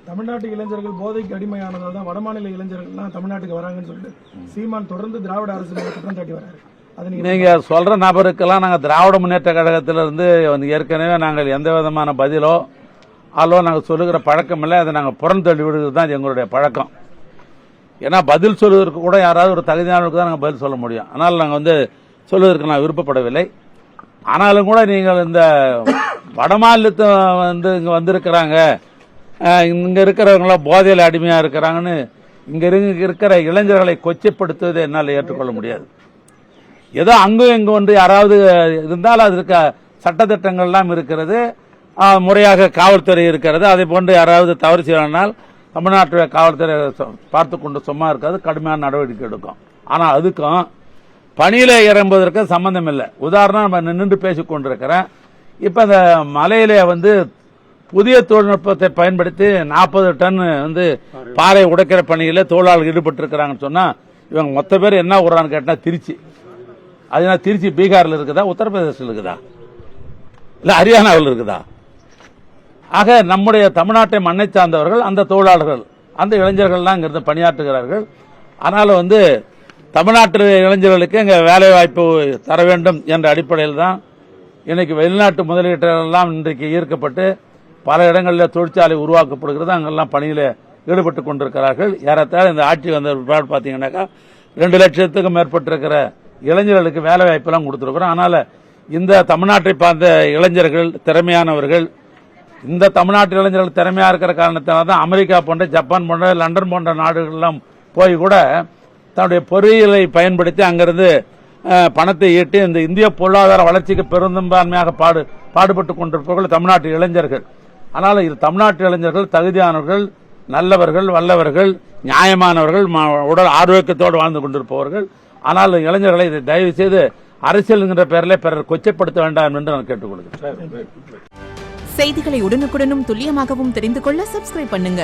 தமிழ்நாட்டு இளைஞர்கள் போதைக்கு அடிமையானதால் தான் வடமாநில இளைஞர்கள்லாம் தமிழ்நாட்டுக்கு வராங்கன்னு சொல்லிட்டு சீமான் தொடர்ந்து திராவிட அரசு மேல குற்றம் சாட்டி வராரு. நீங்க சொல்ற நபருக்கெல்லாம் நாங்க திராவிட முன்னேற்ற கழகத்திலிருந்து ஏற்கனவே நாங்கள் எந்த விதமான பதிலோ நாங்கள் சொல்லுகிற பழக்கம் இல்லை. அதை நாங்கள் புறந்தள்ளி விடுவது தான் எங்களுடைய பழக்கம். ஏன்னா பதில் சொல்வதற்கு கூட யாராவது ஒரு தகுதியானவருக்கு தான் நாங்கள் பதில் சொல்ல முடியும். ஆனால் நாங்கள் சொல்வதற்கு நான் விருப்பப்படவில்லை. ஆனாலும் கூட நீங்கள் இந்த வடமாநிலத்தை இங்கே வந்திருக்கிறாங்க, இங்கே இருக்கிறவங்களாம் போதையில் அடிமையாக இருக்கிறாங்கன்னு இங்கே இருக்கிற இளைஞர்களை கொச்சைப்படுத்துவதை என்னால் ஏற்றுக்கொள்ள முடியாது. ஏதோ அங்கும் இங்கு யாராவது இருந்தால் அதற்கு சட்டத்திட்டங்கள்லாம் இருக்கிறது, முறையாக காவல்துறை இருக்கிறது. அதை போன்று யாராவது தவறு செய்யனால் தமிழ்நாட்டு காவல்துறை பார்த்து கொண்டு சும்மா இருக்காது, கடுமையான நடவடிக்கை எடுக்கும். ஆனால் அதுக்கும் பணியில இறங்குவதற்கு சம்பந்தம் இல்லை. உதாரணம் நம்ம நின்று பேசிக் கொண்டிருக்கிறேன். இப்ப இந்த மலையில புதிய தொழில்நுட்பத்தை பயன்படுத்தி 40 டன் பாறை உடைக்கிற பணியில தொழிலாளர்கள் ஈடுபட்டு இருக்கிறாங்கன்னு சொன்னா இவங்க மொத்த பேர் என்ன விடுறான்னு கேட்டா திருச்சி. அதனால திருச்சி பீகார்ல இருக்குதா, உத்தரப்பிரதேசத்தில் இருக்குதா, இல்ல ஹரியானாவில் இருக்குதா? ஆக நம்முடைய தமிழ்நாட்டை மண்ணை சார்ந்தவர்கள், அந்த தொழிலாளர்கள், அந்த இளைஞர்கள்லாம் இங்கிருந்து பணியாற்றுகிறார்கள். அதனால தமிழ்நாட்டு இளைஞர்களுக்கு இங்க வேலை வாய்ப்பு தர வேண்டும் என்ற அடிப்படையில் தான் இன்னைக்கு வெளிநாட்டு முதலீட்டாளர்கள் எல்லாம் இன்றைக்கு ஈர்க்கப்பட்டு பல இடங்களில் தொழிற்சாலை உருவாக்கப்படுகிறது. அங்கெல்லாம் பணியில் ஈடுபட்டு கொண்டிருக்கிறார்கள். ஏறத்தாழ இந்த ஆட்சி வந்த பாத்தீங்கன்னாக்கா 2 லட்சத்துக்கும் மேற்பட்டிருக்கிற இளைஞர்களுக்கு வேலை வாய்ப்பெல்லாம் கொடுத்திருக்கிறோம். அதனால இந்த தமிழ்நாட்டை பார்த்த இளைஞர்கள் திறமையானவர்கள், இந்த தமிழ்நாட்டு இளைஞர்கள் திறமையா இருக்கிற காரணத்தினால தான் அமெரிக்கா போன்ற, ஜப்பான் போன்ற, லண்டன் போன்ற நாடுகளெல்லாம் போய் கூட தன்னுடைய பொறியியலை பயன்படுத்தி அங்கிருந்து பணத்தை ஈட்டி இந்த இந்திய பொருளாதார வளர்ச்சிக்கு பெரும்பான்மையாக பாடுபட்டு கொண்டிருப்பவர்கள் தமிழ்நாட்டு இளைஞர்கள். ஆனால் இது தமிழ்நாட்டு இளைஞர்கள் தகுதியானவர்கள், நல்லவர்கள், வல்லவர்கள், நியாயமானவர்கள், உடல் ஆரோக்கியத்தோடு வாழ்ந்து கொண்டிருப்பவர்கள். ஆனால் இளைஞர்களை இதை தயவு செய்து அரசியல் என்கிற பெயரில் பிறர் கொச்சைப்படுத்த வேண்டாம் என்று நான் கேட்டுக்கொள்கிறேன். செய்திகளை உடனுக்குடனும் துல்லியமாகவும் தெரிந்து கொள்ள சப்ஸ்கிரைப் பண்ணுங்க.